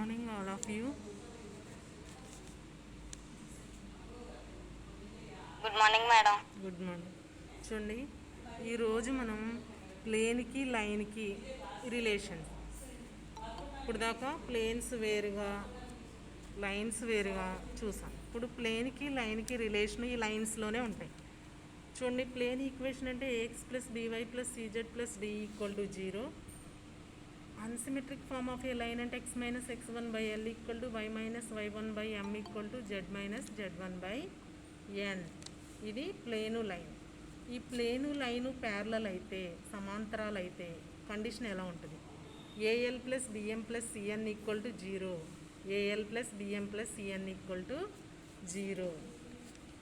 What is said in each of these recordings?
morning all of you. Good morning madam. Good morning. చూడండి, ఈరోజు మనం ప్లేన్కి లైన్కి రిలేషన్. ఇప్పుడు దాకా ప్లేన్స్ వేరుగా లైన్స్ వేరుగా చూసాం. ఇప్పుడు ప్లేన్కి లైన్కి రిలేషన్ ఈ లైన్స్లోనే ఉంటాయి. చూడండి, ప్లేన్ ఈక్వేషన్ అంటే AX plus BY plus CZ plus D equal to 0. Symmetric form of a line అంటే X minus x1 by L equal to why minus y1 by M equal to Z minus z1 by N. ఇది plane line. ఈ plane line parallel అయితే, సమాంతరాలు అయితే condition ఎలా ఉంటుంది? AL plus BM plus CN equal to 0. AL plus BM plus CN equal to 0.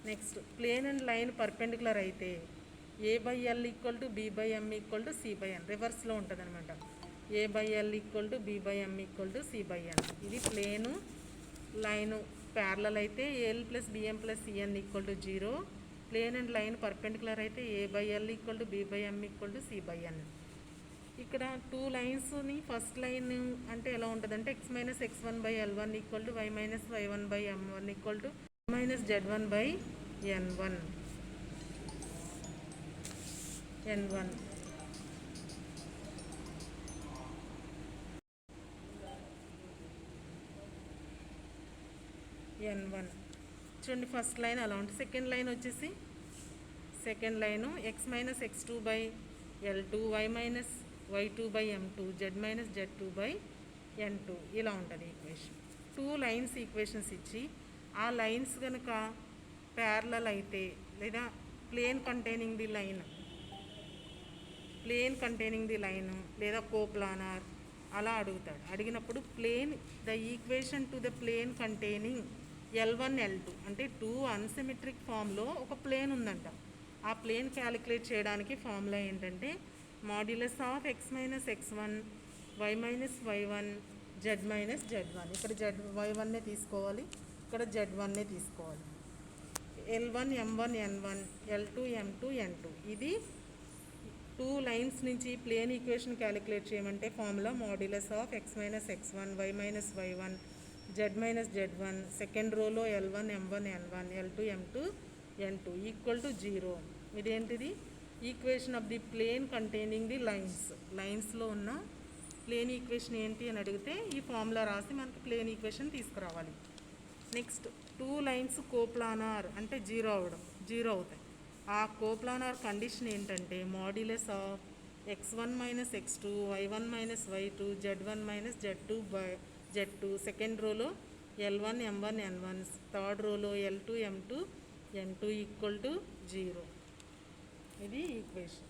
Next, plane and line perpendicular అయితే A by L equal to B by M equal to C by N. రివర్స్లో ఉంటుంది అనమాట. A by L equal to B by M equal to C by N. ఇది plane line parallel అయితే A L plus BM plus CN equal to 0. Plane and line perpendicular అయితే A by L equal to B by M equal to C by N. ఇక్కడ two లైన్స్ని first line అంటే ఎలా ఉంటుందంటే x minus x1 by L1 equal to why minus y1 by M1 equal to minus Z1 by N1. చూడండి, first line అలా ఉంటుంది. Second line వచ్చేసి second line x minus x2 by L2 y minus y2 by M2 z minus Z2 by N2 ఇలా ఉంటుంది equation. Two lines equations ఇచ్చి ఆ lines కనుక parallel అయితే లేదా ప్లేన్ కంటైనింగ్ ది లైన్ లేదా కోప్లానార్ అలా అడుగుతాడు. అడిగినప్పుడు plane the equation to the plane containing L1 L2 అంటే టూ అన్సిమెట్రిక్ ఫామ్లో ఒక ప్లేన్ ఉందంట. ఆ ప్లేన్ క్యాలిక్యులేట్ చేయడానికి ఫార్ములా ఏంటంటే modulus of x minus x1 y minus y1 z minus z1. ఇక్కడ y1నే తీసుకోవాలి, ఇక్కడ z1నే తీసుకోవాలి. L1 M1 N1 L2 M2 N2. ఇది టూ లైన్స్ నుంచి ప్లేన్ ఈక్వేషన్ క్యాలిక్యులేట్ చేయమంటే formula modulus of x minus x1 y minus y1 z minus z1. Second రోలో L1 M1 N1 L2 M2 N2 equal to 0. ఇదేంటిది? Equation of the plane containing the లైన్స్లో ఉన్న plane equation ఏంటి అని అడిగితే ఈ formula రాసి మనకి ప్లేన్ ఈక్వేషన్ తీసుకురావాలి. నెక్స్ట్, టూ లైన్స్ కోప్లానార్ అంటే జీరో అవుతాయి. ఆ కోప్లానార్ కండిషన్ ఏంటంటే modulus of x1 minus x2 y1 minus y2 z1 minus z2 by z2. Second రోలో L1 M1 N1 థర్డ్ రోలో L2 M2 N2 equal to 0. ఇది equation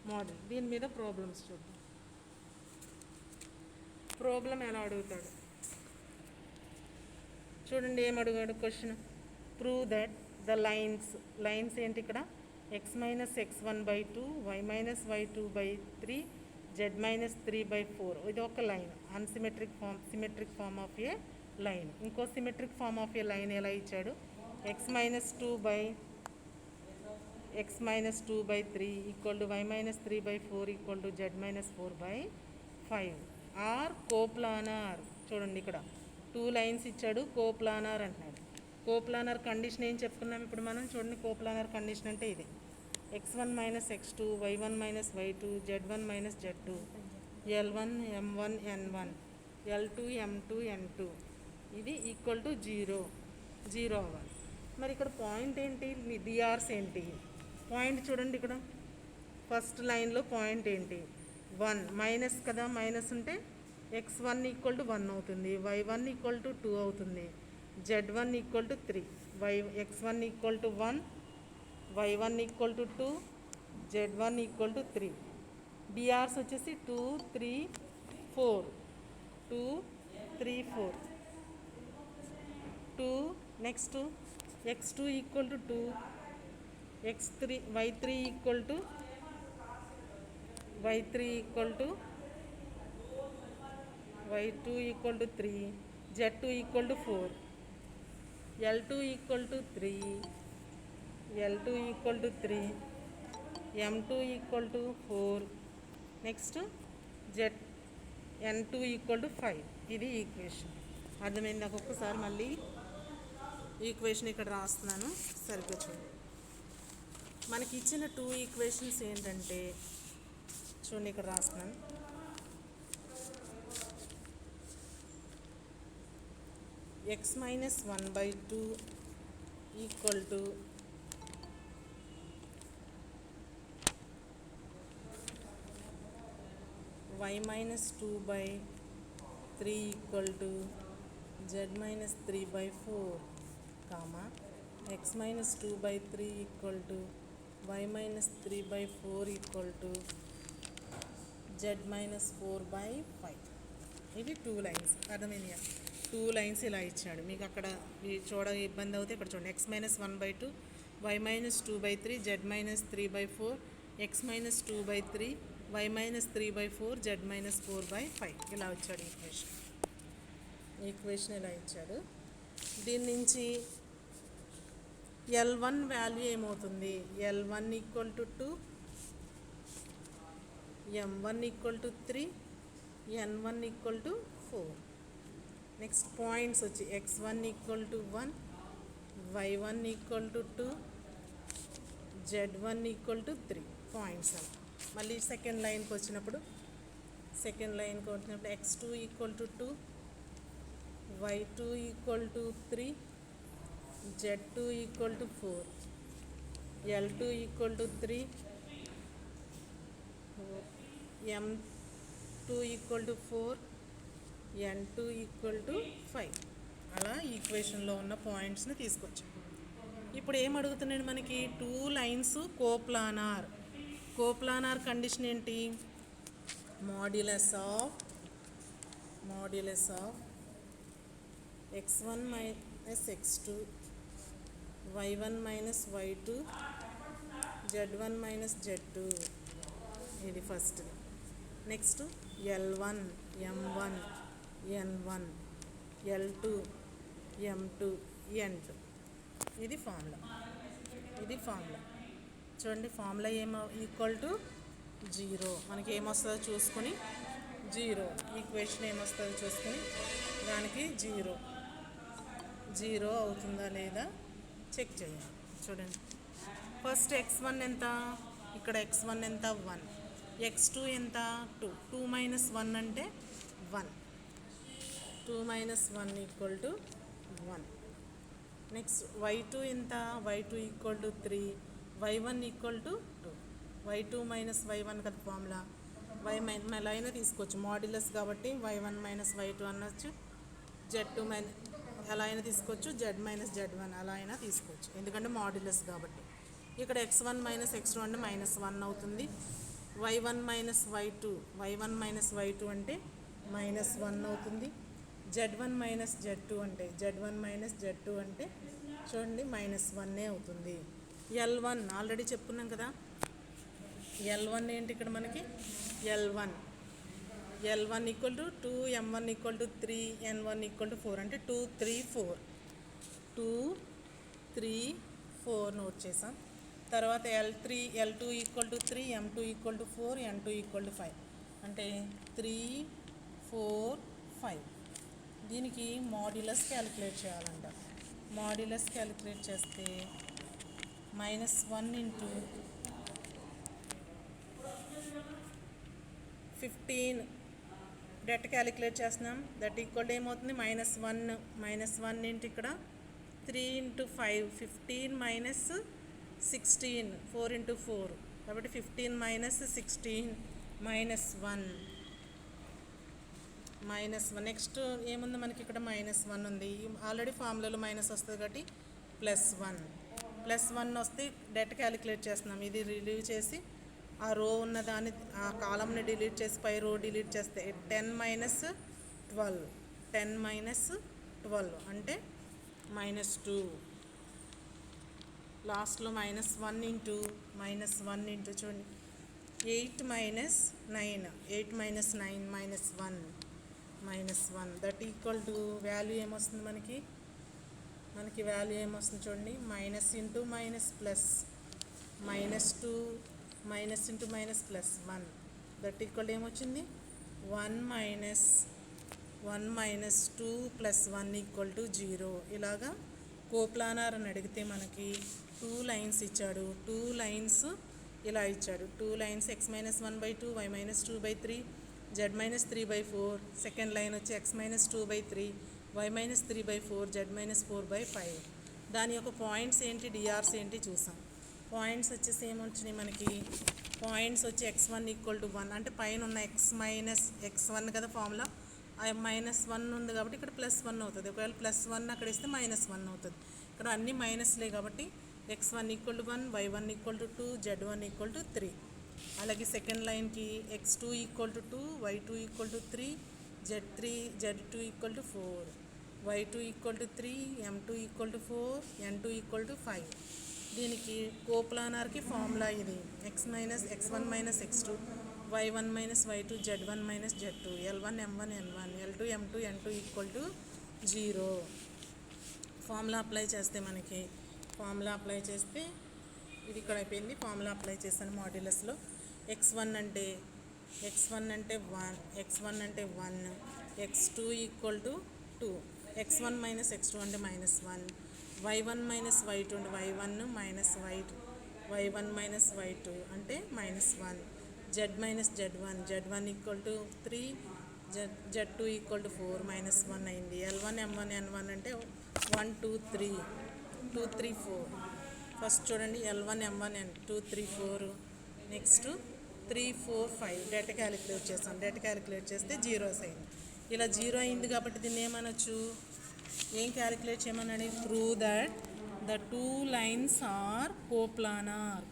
model. దీని మీద problems చూద్దాం. ప్రాబ్లం ఎలా అడుగుతాడు చూడండి. ఏం అడిగాడు question? Prove that the lines ఏంటి ఇక్కడ? X minus x1 by 2 y minus y2 by 3 z minus 3 by 4. ఇది ఒక line symmetric form of a line. ఇంకో symmetric form of a line ఎలా ఇచ్చాడు? X minus 2 by 3 equal to why minus 3 by 4 equal to Z minus 4 by 5. Are coplanar. చూడండి, ఇక్కడ two lines ఇచ్చాడు, coplanar అంటున్నాడు. Coplanar condition ఏం చెప్పుకున్నాం ఇప్పుడు మనం? చూడండి, కోప్లానార్ కండిషన్ అంటే ఇది x1 minus x2 y1 minus y2 z1 minus z2 L1 M1 N1 L2 M2 N2 ఇది ఈక్వల్ టు 0 అవ్వాలి. మరి ఇక్కడ పాయింట్ ఏంటి? డిఆర్స్ ఏంటి? పాయింట్ చూడండి, ఇక్కడ ఫస్ట్ లైన్లో పాయింట్ ఏంటి? 1 మైనస్ కదా, మైనస్ ఉంటే x1 ఈక్వల్ టు 1 అవుతుంది, y1 ఈక్వల్ టు 2 అవుతుంది, z1 equal to 3. x1 equal to 1, y1 equal to 2, z1 equal to 3. DRs వచ్చేసి 2 3 4 2 3 4 2. Next x2 equal to 2, y3 equal to 2 equal to 3, z2 equal to 4, L2 equal to 3, M2 equal to 4. Next N2 equal to 5. ఇది equation. అర్థమైంది నాకు. ఒక్కసారి మళ్ళీ equation ఇక్కడ రాస్తున్నాను, సరిగ్గా చూడండి. మనకి ఇచ్చిన 2 ఈక్వేషన్స్ ఏంటంటే చూడండి, ఇక్కడ రాస్తున్నాను. x minus 1/2 equal to y minus 2/3 equal to z minus 3/4, comma x minus 2/3 equal to y minus 3/4 equal to z minus 4/5. ఇవి 2 లైన్స్. అర్థమైంది. 2 లైన్స్ ఇలా ఇచ్చాడు మీకు. అక్కడ చూడ ఇబ్బంది అవుతే ఇక్కడ చూడండి. x minus 1/2, y minus 2/3, z minus 3/4, x minus 2/3, y minus 3/4, z minus 4/5 ఇలా వచ్చాడు ఈక్వేషన్ ఇలా ఇచ్చాడు. దీని నుంచి L1 వాల్యూ ఏమవుతుంది? L1 equal to 2, M1 equal to 3, N1 equal to 4. Next points వచ్చి x1 equal to 1, y1 equal to 2, z1 equal to 3 points అలా. మళ్ళీ సెకండ్ లైన్కి వచ్చినప్పుడు x2 equal to 2, y2 equal to 3, z2 equal to 4, L2 equal to 3, M2 equal to 4, N2 equal to 5. అలా ఈక్వేషన్లో ఉన్న పాయింట్స్ని తీసుకొచ్చాం. ఇప్పుడు ఏం అడుగుతున్నాడు మనకి? 2 లైన్స్ కోప్లానార్. కోప్లానార్ కండిషన్ ఏంటి? Modulus of x1 minus x2, y1 minus y2, z1 minus z2. ఇది first. Next L1, M1, N1, L2, M2, N2. ఇది ఫార్ములా. చూడండి, ఫార్ములా ఏమో ఈక్వల్ టు 0. మనకి ఏమొస్తుందో చూసుకొని 0, ఈక్వేషన్ ఏమొస్తుందో చూసుకొని దానికి 0 అవుతుందా లేదా చెక్ చేయాలి. చూడండి, ఫస్ట్ x1 ఎంత? ఇక్కడ x1 ఎంత? 1. x2 ఎంత? 2. 2 మైనస్ 1 అంటే 1. 2 minus 1 equal to 1. Next y2 ఎంత? y2 equal to 3, y1 equal to 2. y2 minus y1 కదా ఫార్ములా. ఎలా అయినా తీసుకోవచ్చు, మాడ్యులస్ కాబట్టి y1 మైనస్ y2 అనొచ్చు, z2 మైనస్ ఎలా అయినా తీసుకోవచ్చు, z మైనస్ z1 అలా అయినా తీసుకోవచ్చు, ఎందుకంటే మాడ్యులస్ కాబట్టి. ఇక్కడ x1 మైనస్ x2 అంటే -1 అవుతుంది. y1 మైనస్ y2 అంటే -1 అవుతుంది. z1 మైనస్ z2 అంటే చూడండి -1 అవుతుంది. L1 ఆల్రెడీ చెప్పుకున్నాం కదా. L1 ఏంటి ఇక్కడ మనకి? L1 equal to 2, M1 equal to 3, N1 equal to 4 అంటే 2, 3, 4 నోట్ చేసాం. తర్వాత L2 equal to 3, M2 equal to 4, N2 equal to 5 అంటే 3, 4, 5. దీనికి మాడ్యులస్ క్యాలిక్యులేట్ చేయాలంట. మాడ్యులస్ క్యాలిక్యులేట్ చేస్తే -1 ఇంటూ 15 డెట్ క్యాలిక్యులేట్ చేస్తున్నాం. దట్ ఈక్వల్ ఏమవుతుంది? -1 ఇంటూ ఇక్కడ 3 ఇంటూ 5, 15 మైనస్ 16, 4 ఇంటూ 4 కాబట్టి 15 మైనస్ 16 -1. నెక్స్ట్ ఏముంది మనకి? ఇక్కడ -1 ఉంది. ఆల్రెడీ ఫార్ములాలో మైనస్ వస్తుంది కాబట్టి +1 వస్తే డెట్ క్యాలిక్యులేట్ చేస్తున్నాం. ఇది రిలీవ్ చేసి ఆ రో ఉన్న దాన్ని, ఆ కాలంని డిలీట్ చేసి పై రో డిలీట్ చేస్తే 10 మైనస్ 12 అంటే -2. లాస్ట్లో -1 ఇంటూ చూడండి 8 minus 9 -1 that equal to value ఏమొస్తుంది మనకి? వాల్యూ ఏమొస్తుంది చూడండి, minus into minus plus -2 minus into minus +1 that equal ఏమొచ్చింది? 1 minus 1 minus 2 plus 1 equal to 0. ఇలాగా కోప్లానార్ అని అడిగితే మనకి 2 లైన్స్ ఇచ్చాడు. 2 లైన్స్ ఇలా ఇచ్చాడు. 2 lines x minus 1/2, y minus 2/3, z minus 3/4. Second line వచ్చి x minus 2/3, y minus 3/4, z minus 4/5. దాని యొక్క పాయింట్స్ ఏంటి, డిఆర్స్ ఏంటి చూసాం. పాయింట్స్ వచ్చేసి ఏమొచ్చినాయి మనకి, పాయింట్స్ వచ్చి x1 ఈక్వల్ టు 1 అంటే పైన ఉన్న x మైనస్ x1 కదా ఫార్ములా, -1 ఉంది కాబట్టి ఇక్కడ +1 అవుతుంది. ఒకవేళ +1 అక్కడ ఇస్తే -1 అవుతుంది. ఇక్కడ అన్ని మైనస్లే కాబట్టి x1 equal to 1, y1 equal to 2, z1 equal to 3. అలాగే సెకండ్ లైన్కి x2 equal to 2, y2 equal to 3, z2 equal to 4, y2 equal to 3, m2 equal to 4, n2 equal to 5. దీనికి కోప్లానార్కి ఫార్ములా ఇది x1 minus x2, y1 minus y2, z1 minus z2, l1 m1 n1, l2 m2 n2 equal to 0. Formula apply చేస్తే మనకి ఇది ఇక్కడ అయిపోయింది. Formula apply చేశాను మాడ్యులస్లో. x1 అంటే 1, x2 equal to 2, x1 minus x2 అంటే -1, y1 మైనస్ y2 అంటే y1 minus y1 minus y2 అంటే -1, z minus z1 equal to 3, z2 equal to 4, -1 అయింది. l1 m1 n1 అంటే 1 2 3 2 3 4. ఫస్ట్ చూడండి l1 m1 n2 3 4, next 3 4 5. Data calculate చేస్తాం. Data calculate చేస్తే zeros అయింది. ఇలా 0 అయింది కాబట్టి దీన్ని ఏమనొచ్చు, ఏం క్యాలిక్యులేట్ చేయమని, prove that the 2 lines are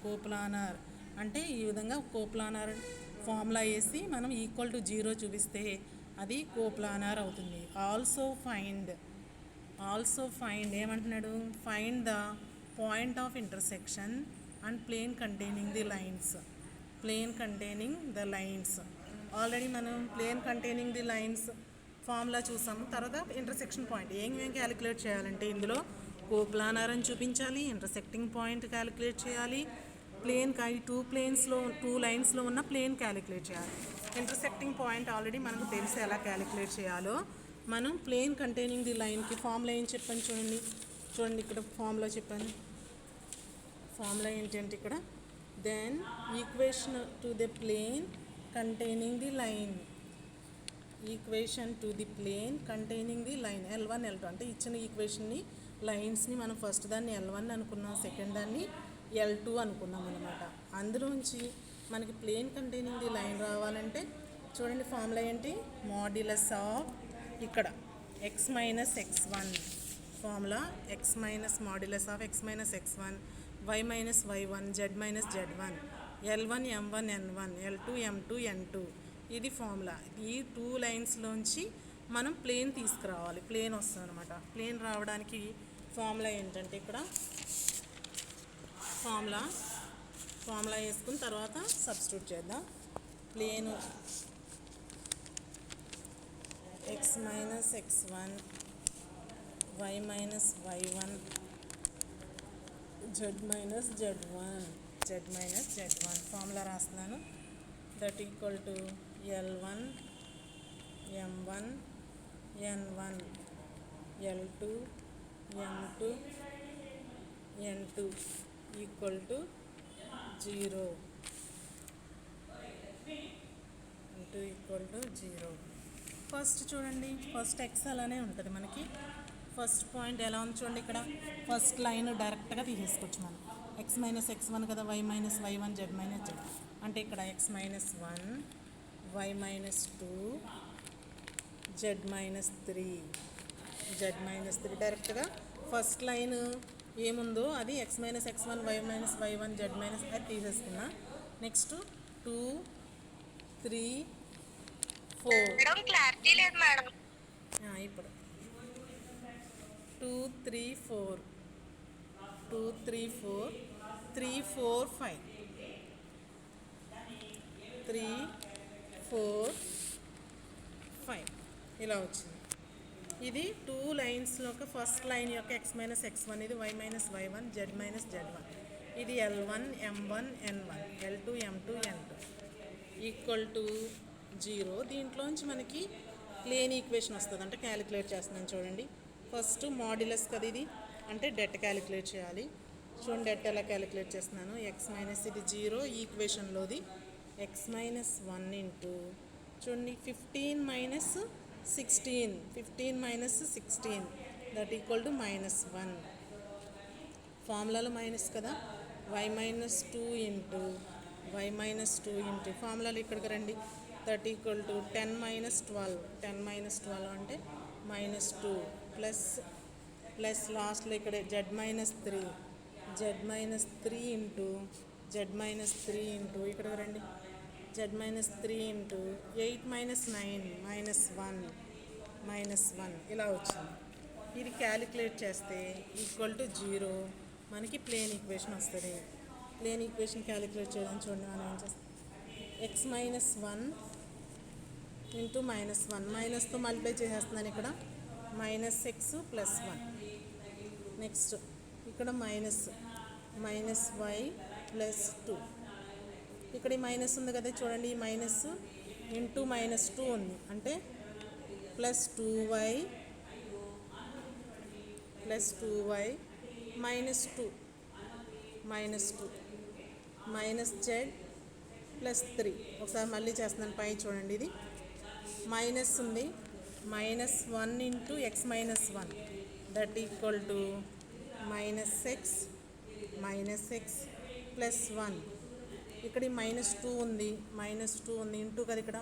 coplanar అంటే ఈ విధంగా కోప్లానార్ ఫార్ములా వేసి మనం ఈక్వల్ టు 0 చూపిస్తే అది కోప్లానార్ అవుతుంది. ఆల్సో ఫైండ్ ఏమంటున్నాడు, find the point of intersection and plane containing the lines. Already మనం plane containing the lines formula చూసాము. తర్వాత ఇంటర్సెక్షన్ పాయింట్ ఏం క్యాలిక్యులేట్ చేయాలంటే ఇందులో కోప్లానార్ అని చూపించాలి, ఇంటర్సెక్టింగ్ పాయింట్ క్యాలిక్యులేట్ చేయాలి, ప్లేన్ 2 లైన్స్లో ఉన్న ప్లేన్ క్యాలిక్యులేట్ చేయాలి. ఇంటర్సెక్టింగ్ పాయింట్ ఆల్రెడీ మనకు తెలిసి ఎలా క్యాలిక్యులేట్ చేయాలో. మనం ప్లేన్ కంటైనింగ్ ది లైన్కి ఫార్ములా ఏం చెప్పాను చూడండి ఇక్కడ ఫార్ములా చెప్పాను. ఫార్ములా ఏంటంటే ఇక్కడ then equation to the plane containing the line, L1 L2 అంటే ఇచ్చిన ఈక్వేషన్ని లైన్స్ని మనం ఫస్ట్ దాన్ని L1 అనుకున్నాం, సెకండ్ దాన్ని L2 అనుకున్నాం అనమాట. అందులోంచి మనకి ప్లేన్ కంటైనింగ్ ది లైన్ రావాలంటే చూడండి ఫార్ములా ఏంటి, మాడ్యులస్ ఆఫ్ ఇక్కడ x minus x1 formula, modulus of x minus x1, y minus y1, z minus z1, l1 m1 n1, l2 m2 n2. ఇది ఫార్ములా. ఈ 2 లైన్స్లోంచి మనం ప్లేన్ తీసుకురావాలి. ప్లేన్ వస్తుంది అనమాట. ప్లేన్ రావడానికి ఫార్ములా ఏంటంటే ఇక్కడ ఫార్ములా వేసుకున్న తర్వాత సబ్స్టిట్యూట్ చేద్దాం. Plane x minus x1, y minus y1, z minus z1 formula రాస్తున్నాను. That equal to l1 m1 n1, l2 m2 n2 equal to 0. First చూడండి, ఫస్ట్ x అలానే ఉంటుంది మనకి. ఫస్ట్ పాయింట్ ఎలా ఉంది చూడండి, ఇక్కడ ఫస్ట్ లైన్ డైరెక్ట్గా తీసేసుకోవచ్చు మనం. x మైనస్ x1 కదా, y minus y1, z minus z అంటే ఇక్కడ x minus 1, y minus 2, z minus 3 డైరెక్ట్గా ఫస్ట్ లైన్ ఏముందో అది x minus x1, y minus y1, z minus అది తీసేసుకున్నా. నెక్స్ట్ 2 3 4 క్లారిటీ లేదు మేడం. ఇప్పుడు 2 3 4 3 4 5 3 4 5 ఇలా వచ్చింది. ఇది 2 లైన్స్లో ఫస్ట్ లైన్ యొక్క x మైనస్ x1, ఇది y minus y1, z minus z1, ఇది l1 m1 n1, l2 m2 n2 equal to 0. దీంట్లోంచి మనకి ప్లేన్ ఈక్వేషన్ వస్తుంది అంటే క్యాలిక్యులేట్ చేస్తున్నాను చూడండి. ఫస్ట్ మాడ్యులస్ కదా ఇది, అంటే డెట్ క్యాలిక్యులేట్ చేయాలి. చూడండి డెట్ ఎలా క్యాలిక్యులేట్ చేస్తున్నాను. ఎక్స్ మైనస్ ఇది 0 ఈక్వేషన్లోది. ఎక్స్ మైనస్ 1 ఇంటూ చూడండి 15 మైనస్ 16 దట్ ఈక్వల్ టు -1. ఫార్ములాలో మైనస్ కదా. y మైనస్ 2 ఇంటూ ఫార్ములాలో ఇక్కడికి రండి. దట్ ఈక్వల్ టు 10 మైనస్ 12 అంటే -2 ప్లస్ లాస్ట్లో ఇక్కడ z మైనస్ 3 ఇంటూ ఇక్కడికి రండి. z మైనస్ 3 ఇంటూ 8 మైనస్ 9 -1 ఇలా వచ్చింది. ఇది క్యాలిక్యులేట్ చేస్తే ఈక్వల్ టు 0 మనకి ప్లేన్ ఈక్వేషన్ వస్తుంది. ప్లేన్ ఈక్వేషన్ క్యాలిక్యులేట్ చేయడం చూడండి. మనం ఏం చేస్తాం, ఎక్స్ మైనస్ 1 ఇంటూ -1 మైనస్తో మల్టిప్లై చేసేస్తున్నాను ఇక్కడ. -x ప్లస్ 1 నెక్స్ట్ ఇక్కడ మైనస్ y ప్లస్ 2 ఇక్కడ ఈ మైనస్ ఉంది కదా చూడండి. ఈ మైనస్ ఇంటూ -2 ఉంది అంటే plus 2y -2 minus z plus 3. ఒకసారి మళ్ళీ చేస్తున్నాను. పై చూడండి ఇది మైనస్ ఉంది. -1 into X minus 1 that equal to -x plus 1. ఇక్కడ ఈ -2 ఉంది ఇంటూ కదా ఇక్కడ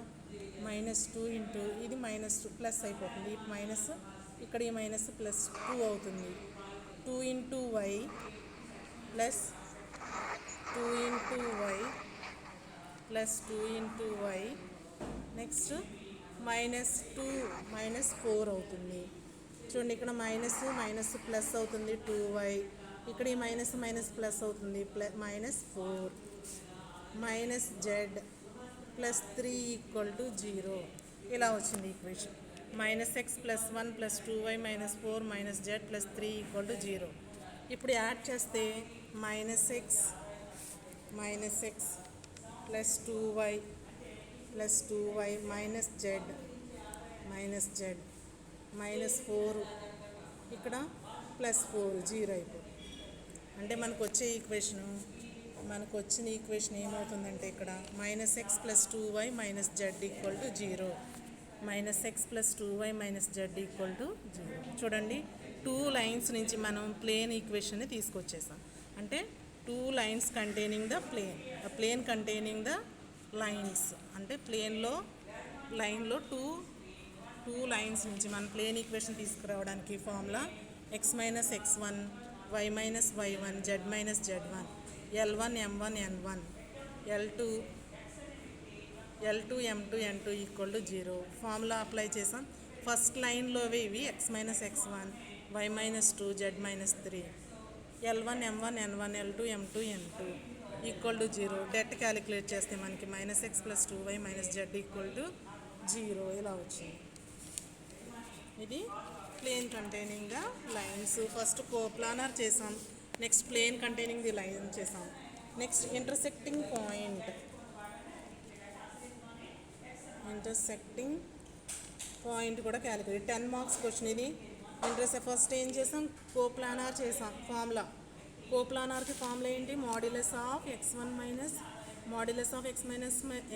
-2 ఇంటూ ఇది -2 ప్లస్ అయిపోతుంది. ఈ మైనస్ ఇక్కడ ఈ మైనస్ ప్లస్ 2 అవుతుంది. 2 ఇంటూ y ప్లస్ 2 నెక్స్ట్ -4 అవుతుంది. చూడండి ఇక్కడ మైనస్ ప్లస్ అవుతుంది 2y. ఇక్కడ ఈ మైనస్ ప్లస్ అవుతుంది -4 z ప్లస్ 3 ఈక్వల్ టు 0 ఇలా వచ్చింది equation. -x plus 1 plus 2y -4 z plus 3 equal to 0. ఇప్పుడు యాడ్ చేస్తే -x ప్లస్ 2y z -4 ఇక్కడ ప్లస్ 4 0 అయిపోతుంది. అంటే మనకు వచ్చిన ఈక్వేషన్ ఏమవుతుందంటే ఇక్కడ -x plus 2y z equal to 0. -x plus 2y z equal to 0. చూడండి 2 లైన్స్ నుంచి మనం ప్లేన్ ఈక్వేషన్ని తీసుకొచ్చేసాం. అంటే 2 lines containing the plane containing the lines. అంటే లైన్లో టూ లైన్స్ నుంచి మనం ప్లేన్ ఈక్వేషన్ తీసుకురావడానికి formula x minus x1 y minus y1 z minus z1 L1 M1 N1 L2 M2 N2 equal to 0. Formula apply చేసాం. First లైన్లోవి ఇవి x minus x1 y minus 2 z minus 3 L1 M1 N1 L2 M2 N2 equal to 0. Det calculate చేస్తే మనకి -x plus 2y z equal to 0 ఇలా వచ్చింది. ఇది plane containing the lines. First coplanar చేసాం. Next plane containing the line చేసాం. Next intersecting point కూడా calculate. 10 marks question ఇది. First ఏం చేసాం, కోప్లానార్ చేసాం. కోప్లానార్కి ఫార్ములా ఏంటి, modulus of x1 minus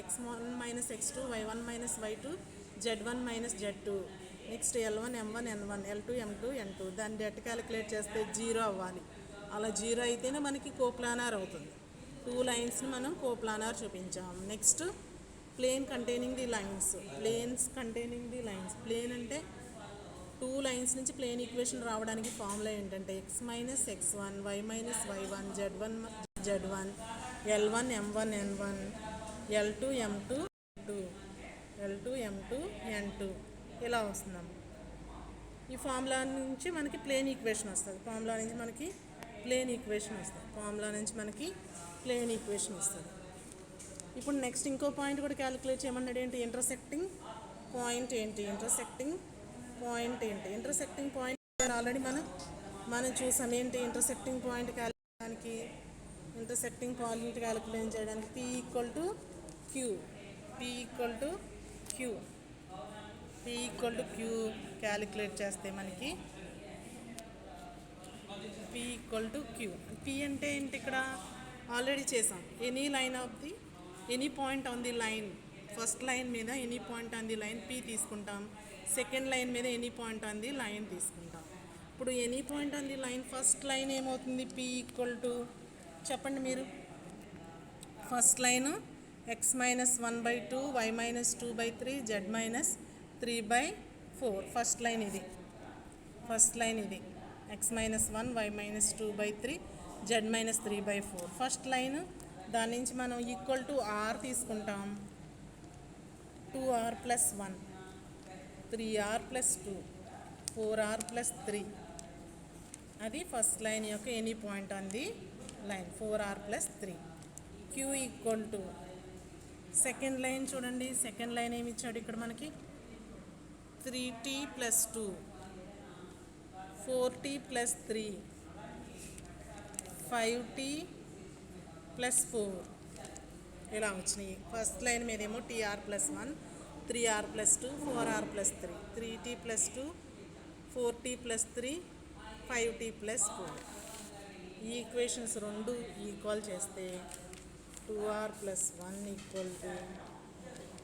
x1 minus x2 y1 minus y2 z1 minus z2 next L1 M1 N1 L2 M2 N2. దాన్ని debt calculate చేస్తే 0 అవ్వాలి. అలా 0 అయితేనే మనకి కోప్లానార్ అవుతుంది. 2 లైన్స్ని మనం కోప్లానార్ చూపించాం. Next plane containing the lines. Plane అంటే 2 లైన్స్ నుంచి ప్లేన్ ఈక్వేషన్ రావడానికి ఫార్ములా ఏంటంటే x minus x1 y minus y1 z1 L1 M1 N1 L2 M2 N2 ఇలా వస్తున్నాం. ఈ ఫార్ములా నుంచి మనకి ప్లేన్ ఈక్వేషన్ వస్తుంది. ఇప్పుడు నెక్స్ట్ ఇంకో పాయింట్ కూడా క్యాలిక్యులేట్ చేయమన్నాడు. ఏంటి ఇంటర్సెక్టింగ్ పాయింట్ ఆల్రెడీ మనం చూసాం. ఏంటి ఇంటర్సెక్టింగ్ పాయింట్ క్యాలిక్యులేట్ చేయడానికి P equal to Q P equal to Q calculate చేస్తే మనకి P equal to Q. P అంటే ఏంటి ఇక్కడ ఆల్రెడీ చేసాం. Any line of the any point on the line, first line మీద any point on the line P తీసుకుంటాం, second line మీద any point on the line తీసుకుంటాం. ఇప్పుడు any point on the line first line ఏమవుతుంది? P equal to చెప్పండి మీరు. First line x minus 1/2 y minus 2/3 z minus 3/4. First line ఇది, first line ఇది x minus 1 y minus 2/3 z minus 3/4 first line. దాని నుంచి మనం ఈక్వల్ టు ఆర్ తీసుకుంటాం. 2r + 1 3r + 2 4r + 3. అది ఫస్ట్ లైన్ యొక్క any point on the line 4r + 3. Q equal to second line చూడండి. Second line ఏమి ఇచ్చాడు ఇక్కడ మనకి? 3t + 2 4t + 3 5t + 4 ఇలా వచ్చినాయి. ఫస్ట్ లైన్ మీద ఏమో tr + 1 3r + 2 4r + 3 3t + 2 4t + 3 5t + 4. ఈ ఈక్వేషన్స్ రెండు ఈక్వల్ చేస్తే 2r + 1 =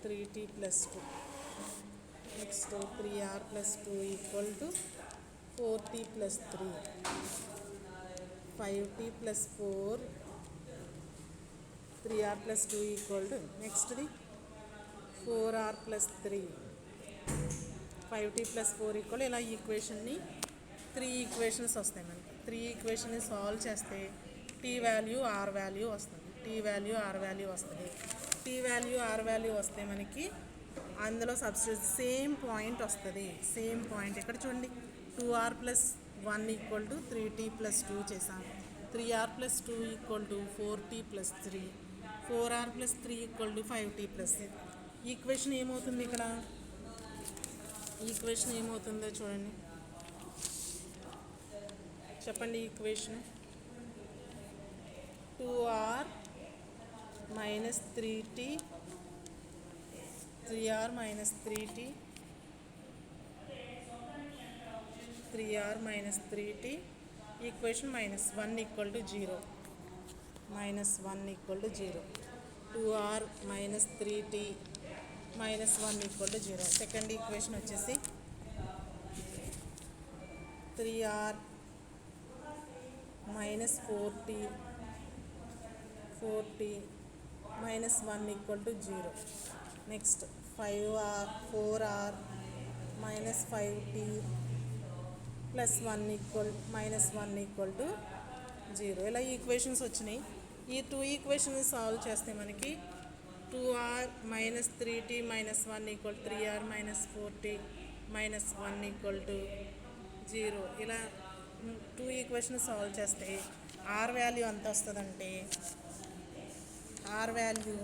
3t + 2. Next 3r + 2 = 4t + 3 5t + 4 3r + 2 నెక్స్ట్ది 4r + 3 5t + 4 ఇలా ఈక్వేషన్ని 3 ఈక్వేషన్స్ వస్తాయి మనకి. 3 ఈక్వేషన్ని సాల్వ్ చేస్తే టీ వాల్యూ ఆర్ వాల్యూ వస్తుంది. టీ వాల్యూ ఆర్ వాల్యూ వస్తుంది. టీ వాల్యూ ఆర్ వాల్యూ వస్తే మనకి అందులో సబ్స్టిట్యూట్ సేమ్ పాయింట్ వస్తుంది. సేమ్ పాయింట్ ఇక్కడ చూడండి. 2r + 1 = 3t + 2 చేసాం. 3r + 2 = 4t + 3 4r + 3 = 5t + 6. Equation ఏమవుతుంది ఇక్కడ? ఈక్వేషన్ ఏమవుతుందో చూడండి, చెప్పండి. Equation 2r - 3t 3r - 3t 3r - 3t equation -1 = 0 -1 = 0 2r - 3t -1 = 0. Second equation వచ్చేసి 3r - 4t 1 = 0. Next 4r - 5t + 1 = 0. ఇలా ఈక్వేషన్స్ వచ్చినాయి. ఈ 2 ఈక్వేషన్ని సాల్వ్ చేస్తే మనకి 2r - 3t - 1 = 3r - 4t - 1 = 0. ఇలా 2 ఈక్వేషన్ సాల్వ్ చేస్తే ఆర్ వాల్యూ ఎంత వస్తుందంటే ఆర్ వాల్యూ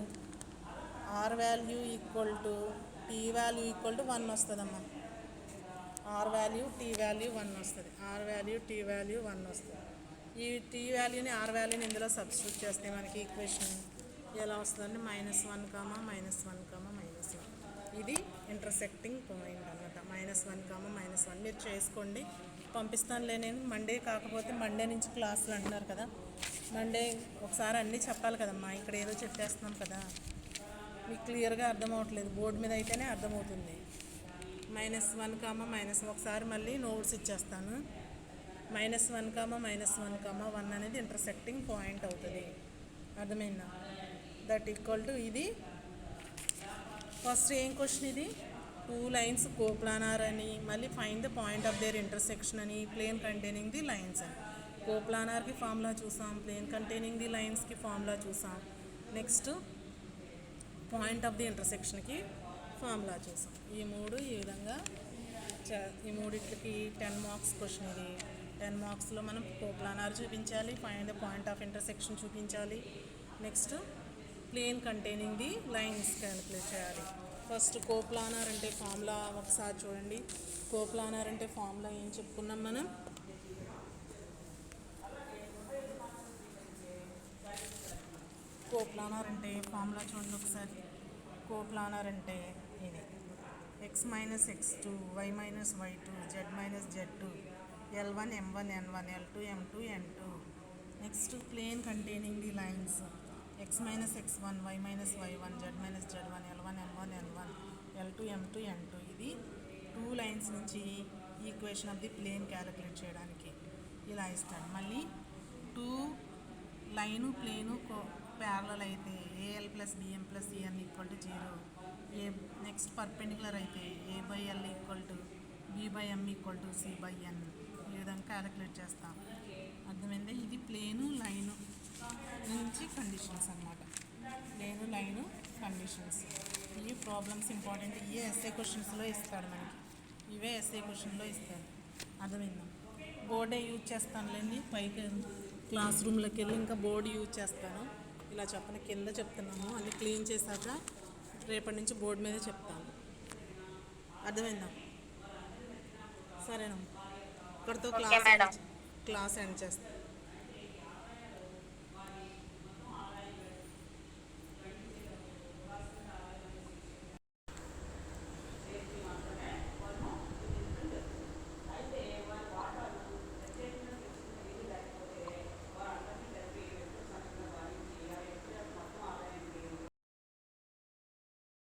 టీ వాల్యూ = 1 వస్తుందమ్మా. ఆర్ వాల్యూ టీ వాల్యూ 1 వస్తుంది. ఆర్ వాల్యూ టీ వాల్యూ 1 వస్తుంది. ఈ టీ వాల్యూని ఆర్ వాల్యూని ఇందులో సబ్స్టిట్యూట్ చేస్తే మనకి ఈక్వేషన్ ఎలా వస్తుందంటే -1, -1, -1. ఇది ఇంటర్సెక్టింగ్ పాయింట్ అన్నమాట. -1, -1 మీరు చేసుకోండి, పంపిస్తానులే నేను. మండే కాకపోతే మండే నుంచి క్లాసులు అంటున్నారు కదా, మండే ఒకసారి అన్నీ చెప్పాలి కదమ్మా. ఇక్కడ ఏదో చెప్పేస్తున్నాం కదా, మీకు క్లియర్గా అర్థం అవ్వట్లేదు. బోర్డు మీద అయితేనే అర్థమవుతుంది. -1, ఒకసారి మళ్ళీ నోట్స్ ఇచ్చేస్తాను. -1, -1, అనేది ఇంటర్సెక్టింగ్ పాయింట్ అవుతుంది. అర్థమైందా? దట్ ఈక్వల్ టు ఇది ఫస్ట్ ఏం క్వశ్చన్ ఇది? 2 లైన్స్ కోప్లానార్ అని, మళ్ళీ find the point of their intersection అని, ప్లేన్ కంటైనింగ్ ది లైన్స్ అని. కోప్లానార్కి ఫార్ములా చూసాం, ప్లేన్ కంటైనింగ్ ది లైన్స్కి ఫార్ములా చూసాం. నెక్స్ట్ పాయింట్ ఆఫ్ ది ఇంటర్సెక్షన్కి ఫార్ములా చూసాం. ఈ మూడు ఈ విధంగా ఈ మూడింటికి 10 మార్క్స్ క్వశ్చన్ ఇది. 10 మార్క్స్లో మనం కోప్లానార్ చూపించాలి, find the point of intersection చూపించాలి, next plane containing the lines calculate చేయాలి. ఫస్ట్ కోప్లానార్ అంటే ఫార్ములా ఒకసారి చూడండి. కోప్లానార్ అంటే ఫార్ములా ఏం చెప్పుకున్నాం మనం? కోప్లానార్ అంటే ఫార్ములా చూడండి ఒకసారి. కోప్లానార్ అంటే ఇది x minus x2, y minus y2, z minus z2, L1 m1 n1, L2 m2 n2. Next, plane containing the lines x minus x1, y minus y1, z minus z1, L1 m1 n1, L2 m2 n2. ఇది 2 lines నుంచి equation of the plane calculate చేయడానికి ఇలా ఇస్తాడు. మళ్ళీ 2 line plane parallel అయితే A L plus BM plus E N equal to 0. A next perpendicular అయితే A by L equal to B by M equal to C by N. ఈ విధంగా calculate చేస్తాం. అర్థమైంది? ఇది ప్లేను లైను నుంచి కండిషన్స్ అన్నమాట. Plane line conditions. ఇవి ప్రాబ్లమ్స్ ఇంపార్టెంట్. ఇవే ఎస్ఏ క్వశ్చన్స్లో ఇస్తాడు మనకి. ఇవే ఎస్ఏ క్వశ్చన్లో ఇస్తాడు. అర్థమైందా? బోర్డే యూజ్ చేస్తానులేండి. పైకి క్లాస్ రూమ్లోకి వెళ్ళి ఇంకా బోర్డు యూజ్ చేస్తాను. ఇలా చెప్పని కింద చెప్తున్నాము. అన్నీ క్లీన్ చేశాక రేపటి నుంచి బోర్డు మీదే చెప్తాను. అర్థమైందా? సరేనా? ఇక్కడితో క్లాస్ ఎండ్ చేస్తాను.